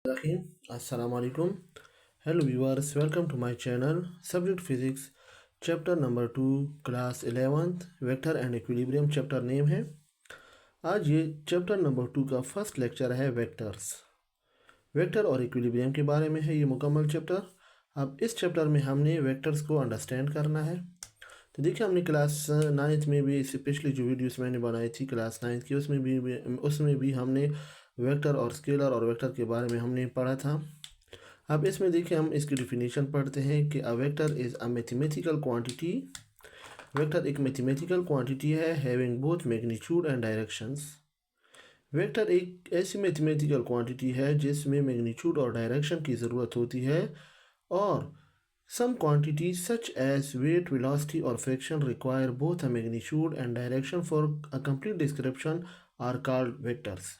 Assalamu alaikum. Hello viewers, welcome to my channel. Subject Physics, chapter number 2, class 11th, Vector and Equilibrium chapter name है। आज ये chapter number 2 का first lecture है vectors. Vector और equilibrium के बारे में है ये मुकम्मल चैप्टर। अब इस चैप्टर में हमने वेक्टर्स को अंडरस्टैंड करना है। तो देखिए, हमने क्लास 9th में भी इससे पिछली जो वीडियोस मैंने बनाई थी क्लास 9th की, उसमें भी हमने वेक्टर और स्केलर और वेक्टर के बारे में हमने पढ़ा था। अब इसमें देखिए, हम इसकी डिफिनीशन पढ़ते हैं कि a vector is a mathematical quantity. Vector एक मैथमेटिकल क्वांटिटी है having both magnitude and directions. Vector एक ऐसी मैथमेटिकल क्वांटिटी है जिसमें मैग्नीट्यूड और डायरेक्शन की ज़रूरत होती है, और some quantities such as weight, velocity or friction require both a magnitude and direction for a complete description are called vectors।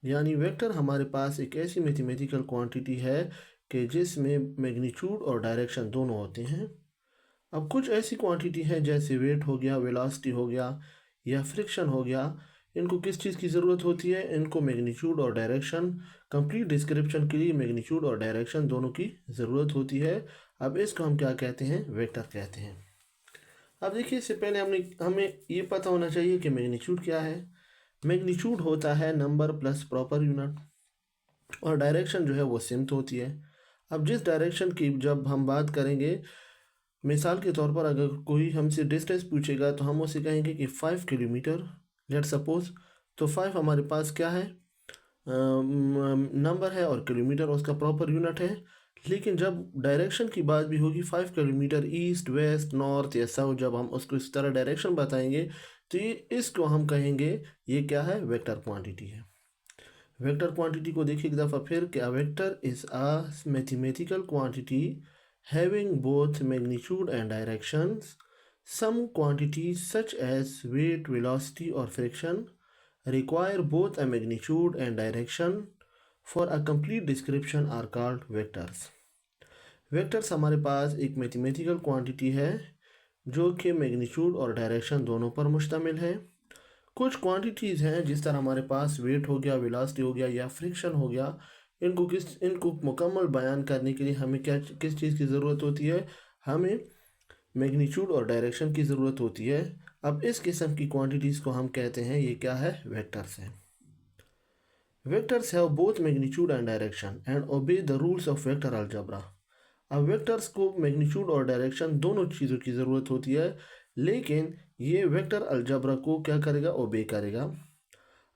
यानी वेक्टर हमारे पास एक ऐसी मैथमेटिकल क्वांटिटी है कि जिसमें मैग्नीट्यूड और डायरेक्शन दोनों होते हैं। अब कुछ ऐसी क्वांटिटी है जैसे वेट हो गया, वेलोसिटी हो गया या फ्रिक्शन हो गया, इनको किस चीज़ की ज़रूरत होती है? इनको मैग्नीट्यूड और डायरेक्शन, कंप्लीट डिस्क्रिप्शन के लिए मैग्नीट्यूड और डायरेक्शन दोनों की ज़रूरत होती है। अब इसको हम क्या कहते हैं? वेक्टर कहते हैं। अब देखिए, इससे पहले हमें ये पता होना चाहिए कि मैग्नीट्यूड क्या है। मैग्नीट्यूड होता है नंबर प्लस प्रॉपर यूनिट, और डायरेक्शन जो है वो सिमत होती है। अब जिस डायरेक्शन की जब हम बात करेंगे, मिसाल के तौर पर अगर कोई हमसे डिस्टेंस पूछेगा तो हम उसे कहेंगे कि 5 किलोमीटर, लेट सपोज। तो 5 हमारे पास क्या है? नंबर है, और किलोमीटर उसका प्रॉपर यूनिट है। लेकिन जब डायरेक्शन की बात भी होगी, 5 किलोमीटर ईस्ट, वेस्ट, नॉर्थ या साउथ, जब हम उसको इस तरह डायरेक्शन बताएंगे तो इसको हम कहेंगे ये क्या है? वेक्टर क्वांटिटी है। वेक्टर क्वांटिटी को देखिए एक दफ़ा फिर, क्या vector is a mathematical quantity having both magnitude and directions. Some quantities such as weight, velocity or friction require both a magnitude and direction for a complete description are called vectors। Vectors हमारे पास एक mathematical quantity है जो कि magnitude और direction दोनों पर मुश्तमिल है। कुछ क्वांटिटीज़ हैं जिस तरह हमारे पास वेट हो गया, वेलोसिटी हो गया या फ्रिक्शन हो गया, इनको मुकम्मल बयान करने के लिए हमें किस चीज़ की ज़रूरत होती है? हमें मैग्नीट्यूड और डायरेक्शन की ज़रूरत होती है। अब इस किस्म की क्वांटिटीज़ को हम कहते हैं ये क्या है? वेक्टर्स हैं। Vectors have both magnitude and direction and obey the rules of vector algebra. अब वेक्टर्स को मैग्नीट्यूड और डायरेक्शन दोनों चीज़ों की ज़रूरत होती है, लेकिन ये वेक्टर अलजेब्रा को क्या करेगा? ओबे करेगा।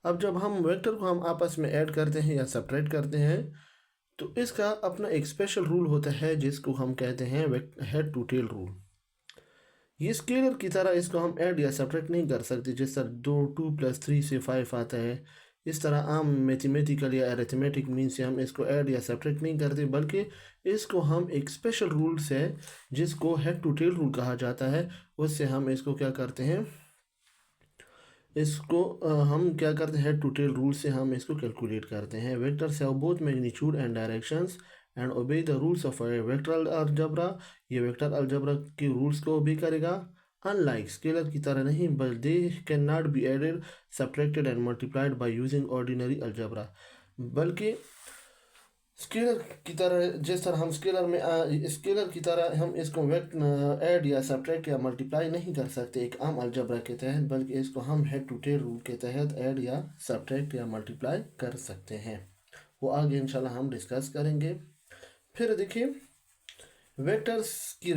अब जब हम वेक्टर को हम आपस में ऐड करते हैं या सब्ट्रैक्ट करते हैं तो इसका अपना एक स्पेशल रूल होता है जिसको हम कहते हैं हेड टू टेल रूल। ये स्केलर की तरह इसको हम ऐड या सब्ट्रैक्ट नहीं कर सकते। जिस तरह 2 + 3 से 5 आता है, इस तरह आम मैथमेटिकल या अरिथमेटिक मीन से हम इसको ऐड या सब्ट्रैक्ट नहीं करते, बल्कि इसको हम एक स्पेशल रूल से, जिसको हेड टू टेल रूल कहा जाता है, उससे हम इसको क्या करते हैं? इसको हम क्या करते हैं? हेड टू टेल रूल से हम इसको कैलकुलेट करते हैं। Vectors have both magnitude and directions and obey the rules of vector algebra. ये वेक्टर अलजेब्रा के रूल्स को ओबे करेगा। अनलाइक स्केलर की तरह नहीं, but they can not be added, subtracted and multiplied by using ordinary algebra. बल्कि scalar की तरह, जिस तरह हम स्केलर की तरह हम इसको ऐड या सब्ट्रैक्ट या मल्टीप्लाई नहीं कर सकते एक आम अलजेब्रा के तहत, बल्कि इसको हम हेड टू टेल रूल के तहत ऐड या सब्ट्रैक्ट या मल्टीप्लाई कर सकते हैं। वो आगे इंशाल्लाह हम डिस्कस करेंगे। फिर देखिए, वेक्टर्स की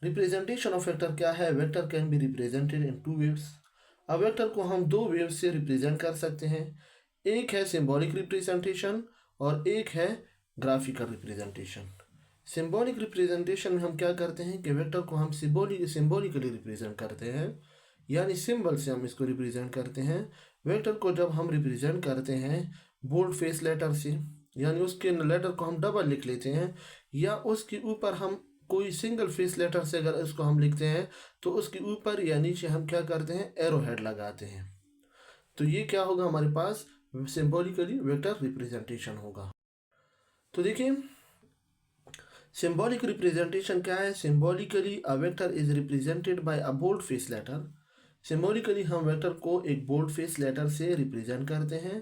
रिप्रेजेंटेशन ऑफ वेक्टर क्या है? Vector can be represented in 2 waves. अब वेक्टर को हम 2 वेव्स से रिप्रेजेंट कर सकते हैं। एक है सिंबॉलिक रिप्रेजेंटेशन और एक है ग्राफिकल रिप्रेजेंटेशन। सिंबॉलिक रिप्रेजेंटेशन में हम क्या करते हैं कि वेक्टर को हम सिंबॉलिकली रिप्रेजेंट करते हैं, यानी सिंबल से हम इसको रिप्रेजेंट करते हैं। वेक्टर को जब हम रिप्रेजेंट करते हैं बोल्ड फेस लेटर से, यानी उसके लेटर को हम डबल लिख लेते हैं, या उसके ऊपर हम कोई सिंगल फेस लेटर से अगर इसको हम लिखते हैं तो उसके ऊपर या नीचे हम क्या करते हैं? एरो हेड लगाते हैं। तो ये क्या होगा? हमारे पास सिंबॉलिकली वेक्टर रिप्रेजेंटेशन होगा। तो देखिए, सिंबॉलिक रिप्रेजेंटेशन क्या है? Symbolically a vector is represented by a bold face letter. Symbolically हम वेक्टर को एक बोल्ड फेस लेटर से रिप्रेजेंट करते हैं।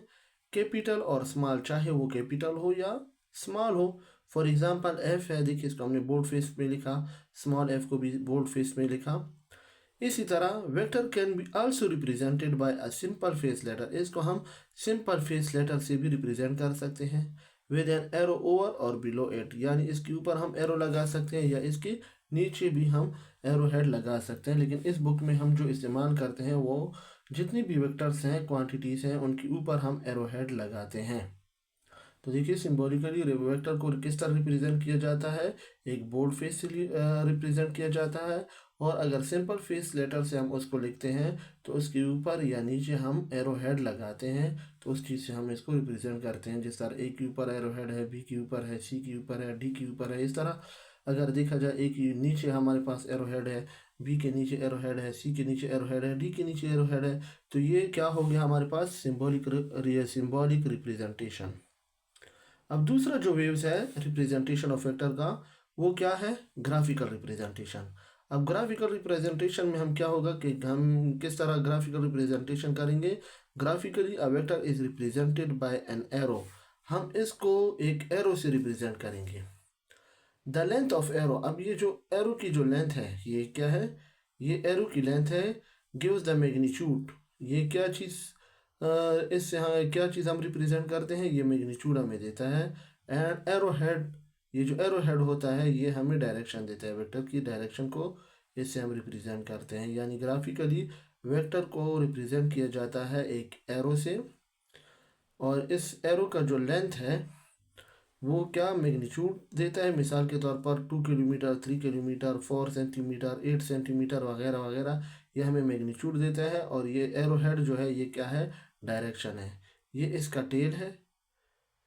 कैपिटल और स्मॉल, चाहे वो कैपिटल हो या स्मॉल हो। फॉर एग्जांपल एफ है, देखिए इसको हमने बोल्ड फेस में लिखा, स्मॉल एफ को भी बोल्ड फेस में लिखा। इसी तरह vector can be also represented by a simple face letter, इसको हम सिंपल फेस लेटर से भी रिप्रेजेंट कर सकते हैं विद एन एरो ओवर और बिलो इट, यानी इसके ऊपर हम एरो लगा सकते हैं या इसके नीचे भी हम एरो हेड लगा सकते हैं। लेकिन इस बुक में हम जो इस्तेमाल करते हैं वो जितनी भी वेक्टर्स हैं, क्वांटिटीज़ हैं, उनके ऊपर हम एरो हेड लगाते हैं। तो देखिए सिंबॉलिकली वेक्टर को किस तरह रिप्रेजेंट किया जाता है, एक बोल्ड फेस से रिप्रेजेंट किया जाता है, और अगर सिंपल फेस लेटर से हम उसको लिखते हैं तो उसके ऊपर या नीचे हम एरो हेड लगाते हैं, तो उस चीज़ से हम इसको रिप्रेजेंट करते हैं। जिस तरह ए के ऊपर एरो हेड है, बी के ऊपर है, सी के ऊपर है, डी के ऊपर है। इस तरह अगर देखा जाए ए के नीचे हमारे पास एरो हेड है, बी के नीचे एरो हेड है, सी के नीचे एरो हेड है, डी के नीचे एरो हेड है, तो ये क्या हो गया हमारे पास सिंबॉलिक रिप्रेजेंटेशन। अब दूसरा जो वेव्स है रिप्रेजेंटेशन ऑफ वेक्टर का, वो क्या है, ग्राफिकल रिप्रेजेंटेशन। अब ग्राफिकल रिप्रेजेंटेशन में हम क्या होगा कि हम किस तरह ग्राफिकल रिप्रेजेंटेशन करेंगे। Graphically a vector is represented bye an arrow, हम इसको एक एरो से रिप्रेजेंट करेंगे। द लेंथ ऑफ एरो, अब ये जो एरो की जो लेंथ है ये क्या है, ये एरो की लेंथ है, गिव्स द मैग्नीट्यूड, ये क्या चीज़, इससे हाँ क्या चीज़ हम रिप्रेजेंट करते हैं, ये मैग्नीट्यूड हमें देता है। एंड एरो हेड, ये जो एरो हेड होता है ये हमें डायरेक्शन देता है, वेक्टर की डायरेक्शन को इससे हम रिप्रेजेंट करते हैं। यानी ग्राफिकली वेक्टर को रिप्रेजेंट किया जाता है एक एरो से, और इस एरो का जो लेंथ है वो क्या मैग्नीट्यूड देता है। मिसाल के तौर पर 2 किलोमीटर, 3 किलोमीटर, 4 सेंटीमीटर, 8 सेंटीमीटर वगैरह वगैरह, ये हमें मैग्नीट्यूड देता है। और ये एरो हेड जो है ये क्या है, डायरेक्शन है। ये इसका टेल है,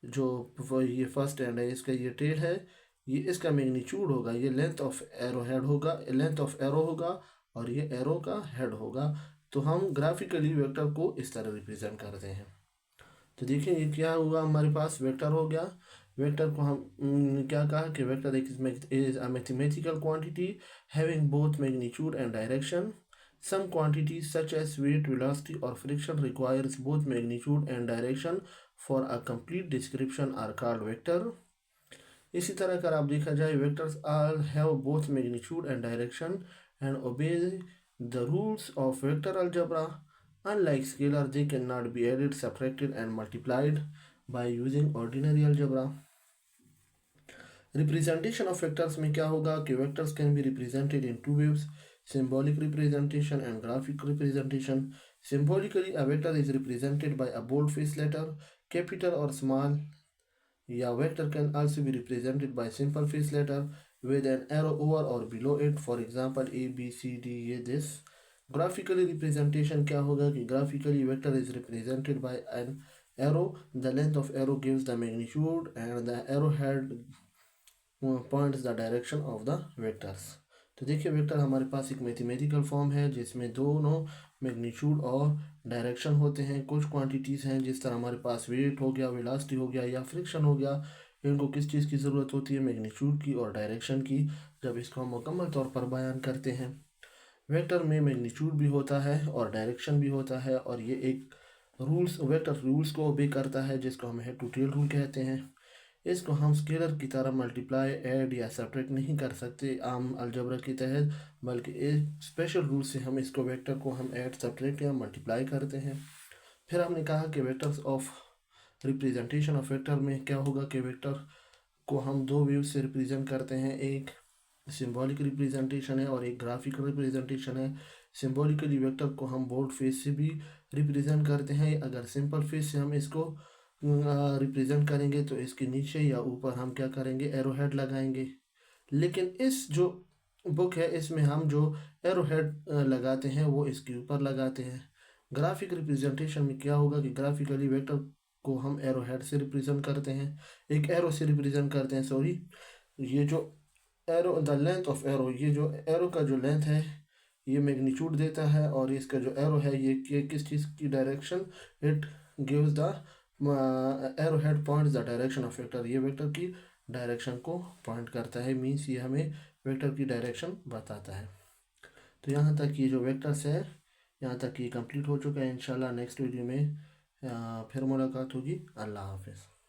जो ये फर्स्ट एंड है इसका ये टेल है, ये इसका मैग्नीट्यूड होगा, ये लेंथ ऑफ एरो हेड होगा, लेंथ ऑफ एरो होगा, और ये एरो का हेड होगा। तो हम ग्राफिकली वेक्टर को इस तरह रिप्रेजेंट करते हैं। तो देखिए ये क्या हुआ, हमारे पास वेक्टर हो गया। वेक्टर को हम क्या कहा कि vector is a mathematical quantity having both magnitude and direction. Some quantities such as weight, velocity और friction requires both magnitude and direction for a complete description are called vector. इसी तरह अगर आप देखा जाए vectors are have both magnitude and direction and obey the rules of vector algebra. Unlike scalar, they cannot be added, subtracted, and multiplied by using ordinary algebra. Representation of vectors में क्या होगा कि vectors can be represented in two ways, symbolic representation and graphic representation. Symbolically, a vector is represented by a bold-faced letter, capital or small. A vector can also be represented by simple face letter with an arrow over or below it. For example, A, B, C, D, ये this. Graphically representation क्या होगा कि graphically vector is represented bye an arrow, the length of arrow gives the magnitude and the arrow head points the direction of the vectors. तो देखिए vector हमारे पास एक mathematical form है जिसमें दोनों मैग्नीट्यूड और डायरेक्शन होते हैं। कुछ क्वांटिटीज़ हैं जिस तरह हमारे पास वेट हो गया, वेलोसिटी हो गया या फ्रिक्शन हो गया, इनको किस चीज़ की ज़रूरत होती है, मैग्नीट्यूड की और डायरेक्शन की, जब इसको हम मुकम्मल तौर पर बयान करते हैं। वेक्टर में मैग्नीट्यूड भी होता है और डायरेक्शन भी होता है, और ये एक वेक्टर रूल्स को ओबे करता है जिसको हम हेड टू टेल रूल कहते हैं। इसको हम स्केलर की तरह मल्टीप्लाई, ऐड या सब्ट्रैक्ट नहीं कर सकते आम अलजबरा के तहत, बल्कि एक स्पेशल रूल से हम इसको वेक्टर को हम ऐड, सब्ट्रैक्ट या मल्टीप्लाई करते हैं। फिर हमने कहा कि vectors of representation of vector में क्या होगा कि वेक्टर को हम दो वेव से रिप्रेजेंट करते हैं, एक सिंबॉलिक रिप्रेजेंटेशन है और एक ग्राफिकल रिप्रेजेंटेशन है। सिंबॉलिकली वेक्टर को हम बोल्ड फेस से भी रिप्रेजेंट करते हैं। अगर सिंपल फेस से हम इसको रिप्रेजेंट करेंगे तो इसके नीचे या ऊपर हम क्या करेंगे, एरो हेड लगाएंगे। लेकिन इस जो बुक है इसमें हम जो एरो हेड लगाते हैं वो इसके ऊपर लगाते हैं। ग्राफिक रिप्रेजेंटेशन में क्या होगा कि ग्राफिकली वेक्टर को हम एरो हेड से रिप्रेजेंट करते हैं, एक एरो से रिप्रेजेंट करते हैं, सॉरी। ये जो arrow, the length of arrow, ये जो एरो का जो लेंथ है ये मैग्नीट्यूड देता है, और इसका जो एरो है ये किस चीज़ की direction, it gives the arrow head points the direction of vector, ये वेक्टर की डायरेक्शन को पॉइंट करता है, मीन्स ये हमें वेक्टर की डायरेक्शन बताता है। तो यहाँ तक ये जो वेक्टर्स है, यहाँ तक ये कंप्लीट हो चुका है। इंशाल्लाह नेक्स्ट वीडियो में फिर मुलाकात होगी। अल्लाह हाफिज़।